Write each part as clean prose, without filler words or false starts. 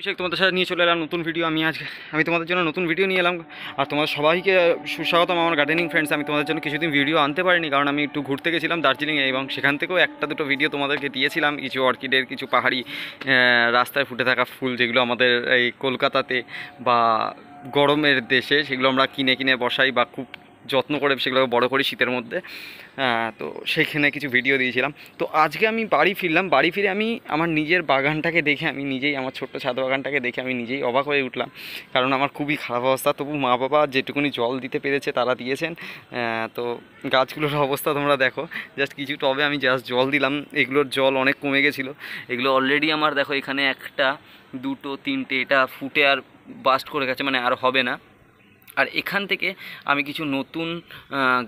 অভিষেক তোমাদের সাথে নিয়ে চলে এলাম নতুন ভিডিও। আমি তোমাদের জন্য নতুন ভিডিও নিয়ে এলাম। আর তোমাদের সবাইকে সুস্বাগতম আমার গার্ডেনিং ফ্রেন্ডস। আমি তোমাদের জন্য কিছুদিন ভিডিও আনতে পারিনি, কারণ আমি একটু ঘুরতে গেছিলাম দার্জিলিংয়ে, এবং সেখান থেকেও একটা দুটো ভিডিও তোমাদেরকে দিয়েছিলাম কিছু অর্কিডের, কিছু পাহাড়ি রাস্তায় ফুটে থাকা ফুল, যেগুলো আমাদের এই কলকাতাতে বা গরমের দেশে সেগুলো আমরা কিনে কিনে বসাই বা খুব যত্ন করে সেগুলোকে বড় করি শীতের মধ্যে। তো সেইখানে কিছু ভিডিও দিয়েছিলাম। তো আজকে আমি বাড়ি ফিরলাম। বাড়ি ফিরে আমি আমার নিজের বাগানটাকে দেখে আমি নিজেই, আমার ছোট্ট ছাদ বাগানটাকে দেখে আমি নিজেই অবাক হয়ে উঠলাম, কারণ আমার খুবই খারাপ অবস্থা। তবু মা বাবা যেটুকুনি জল দিতে পেরেছে তারা দিয়েছেন। তো গাছগুলোর অবস্থা তোমরা দেখো, জাস্ট কিছু টবে আমি জাস্ট জল দিলাম, এগুলোর জল অনেক কমে গেছিলো। এগুলো অলরেডি আমার দেখো এখানে একটা দুটো তিনটে, এটা ফুটে আর বাস্ট করে গেছে, মানে আর হবে না। আর এখান থেকে আমি কিছু নতুন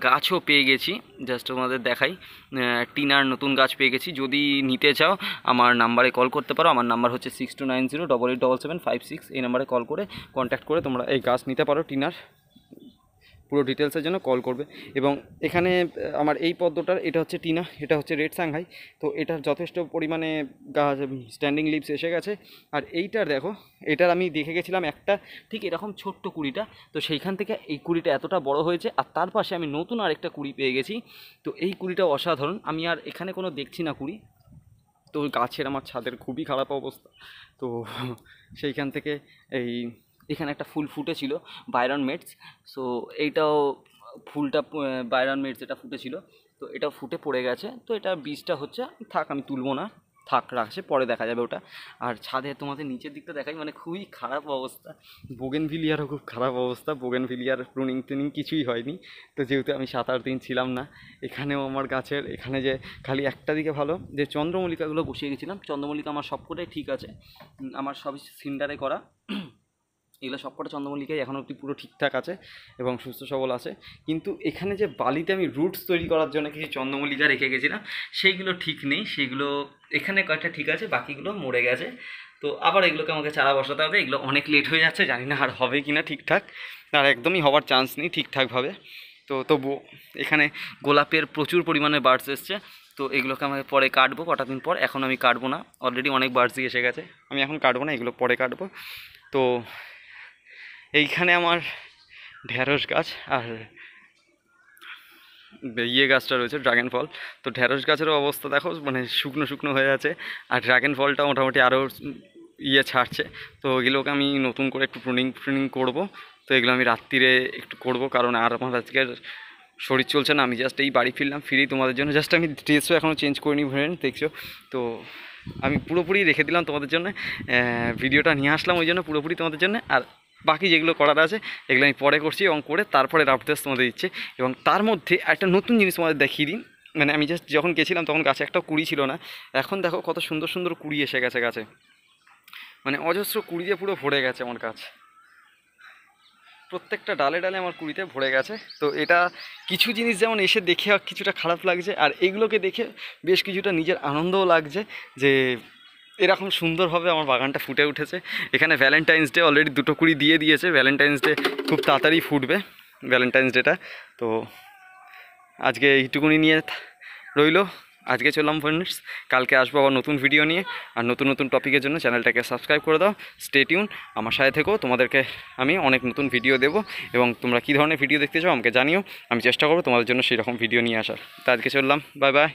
গাছও পেয়ে গেছি, জাস্ট তোমাদের দেখাই। টিনার নতুন গাছ পেয়ে গেছি। যদি নিতে চাও আমার নাম্বারে কল করতে পারো। আমার নাম্বার হচ্ছে 6290887756। এই নাম্বারে কল করে কন্ট্যাক্ট করে তোমরা এই গাছ নিতে পারো। টিনার পুরো ডিটেলসের জন্য কল করবে। এবং এখানে আমার এই পদ্মটার, এটা হচ্ছে টিনা, এটা হচ্ছে রেড সাংহাই। তো এটার যথেষ্ট পরিমাণে গাছ স্ট্যান্ডিং লিভস এসে গেছে। আর এইটার দেখো, এটার আমি দেখে গেছিলাম একটা ঠিক এরকম ছোট্ট কুড়িটা, তো সেইখান থেকে এই কুড়িটা এতটা বড় হয়েছে। আর তার পাশে আমি নতুন আরেকটা কুড়ি পেয়ে গেছি। তো এই কুড়িটা অসাধারণ। আমি আর এখানে কোনো দেখছি না কুড়ি। তো গাছের আমার ছাদের খুবই খারাপ অবস্থা। তো সেইখান থেকে এখানে একটা ফুল ফুটেছিল, বাইরন মেটস। সো এইটাও ফুলটা বাইরন মেটস এটা ফুটেছিল, তো এটা ফুটে পড়ে গেছে। তো এটা বীজটা হচ্ছে, থাক আমি তুলবো না, থাক রাখছে, পরে দেখা যাবে ওটা। আর ছাদে তোমাদের নিচের দিকটা দেখাই, মানে খুবই খারাপ অবস্থা। বোগেনভিলিয়ারও খুব খারাপ অবস্থা। বোগেনভিলিয়ার প্রুনিং টুনিং কিছুই হয়নি। তো যেহেতু আমি 7-8 দিন ছিলাম না, এখানেও আমার গাছের এখানে যে খালি একটা দিকে ভালো, যে চন্দ্রমল্লিকাগুলো বসিয়ে গেছিলাম, চন্দ্রমল্লিকা আমার সবকটাই ঠিক আছে। আমার সবই সিন্ডারে করা, এগুলো সবকটা চন্দ্রমল্লিকাই এখনও অবধি পুরো ঠিকঠাক আছে এবং সুস্থ সবল আছে। কিন্তু এখানে যে বালিতে আমি রুটস তৈরি করার জন্য কিছু চন্দ্রমল্লিকা রেখে গেছিলাম, সেইগুলো ঠিক নেই। সেইগুলো এখানে কয়েকটা ঠিক আছে, বাকিগুলো মরে গেছে। তো আবার এগুলোকে আমাকে চারা বসাতে হবে। এগুলো অনেক লেট হয়ে যাচ্ছে, জানি না আর হবে কি না ঠিকঠাক, আর একদমই হওয়ার চান্স নেই ঠিকঠাকভাবে। তো তবুও এখানে গোলাপের প্রচুর পরিমাণে বার্ডস এসছে। তো এগুলোকে আমাকে পরে কাটবো কটা দিন পর, এখন আমি কাটবো না, অলরেডি অনেক বার্ডসই এসে গেছে, আমি এখন কাটবো না, এগুলো পরে কাটবো। তো এইখানে আমার ঢ্যাঁড়স গাছ আর গাছটা রয়েছে, ড্রাগন ফল। তো ঢ্যাঁড়স গাছেরও অবস্থা দেখো, মানে শুকনো শুকনো হয়ে আছে। আর ড্রাগন ফলটা মোটামুটি আরও ছাড়ছে। তো এগুলোকে আমি নতুন করে একটু প্রুনিং করবো। তো এগুলো আমি রাত্রিরে একটু করব, কারণ আর আমার আজকের শরীর চলছে না। আমি জাস্ট এই বাড়ি ফিরলাম, ফিরেই তোমাদের জন্য জাস্ট আমি ড্রেসও এখনও চেঞ্জ করিনি ফ্রেন্ড, দেখছো। তো আমি পুরোপুরি রেখে দিলাম তোমাদের জন্য, ভিডিওটা নিয়ে আসলাম ওই জন্য পুরোপুরি তোমাদের জন্য। আর বাকি যেগুলো করার আছে এগুলো আমি পরে করছি, এবং করে তারপরে আপডেটস তোমাদের দিচ্ছে। এবং তার মধ্যে একটা নতুন জিনিস তোমাদের দেখিয়ে দিই। মানে আমি জাস্ট যখন গেছিলাম তখন গাছে একটা কুড়ি ছিল না, এখন দেখো কত সুন্দর সুন্দর কুড়ি এসে গেছে গাছে, মানে অজস্র কুড়ি দিয়ে পুরো ভরে গেছে আমার গাছ। প্রত্যেকটা ডালে ডালে আমার কুড়িতে ভরে গেছে। তো এটা কিছু জিনিস যেমন এসে দেখে কিছুটা খারাপ লাগছে, আর এগুলোকে দেখে বেশ কিছুটা নিজের আনন্দও লাগছে যে এরকম সুন্দরভাবে আমার বাগানটা ফুটে উঠেছে। এখানে ভ্যালেন্টাইন্স ডে অলরেডি দুটো কুড়ি দিয়ে দিয়েছে। ভ্যালেন্টাইন্স ডে খুব তাড়াতাড়ি ফুটবে, ভ্যালেন্টাইন্স ডেটা। তো আজকে এইটুকুনি নিয়ে রইল। আজকে চললাম ফ্রেন্ডস, কালকে আসবো আবার নতুন ভিডিও নিয়ে। আর নতুন নতুন টপিকের জন্য চ্যানেলটাকে সাবস্ক্রাইব করে দাও, স্টে টিউন, আমার সাথে থেকো। তোমাদেরকে আমি অনেক নতুন ভিডিও দেবো, এবং তোমরা কী ধরনের ভিডিও দেখতে চাও আমাকে জানিও, আমি চেষ্টা করবো তোমাদের জন্য সেই রকম ভিডিও নিয়ে আসার। তো আজকে চললাম, বাই বাই।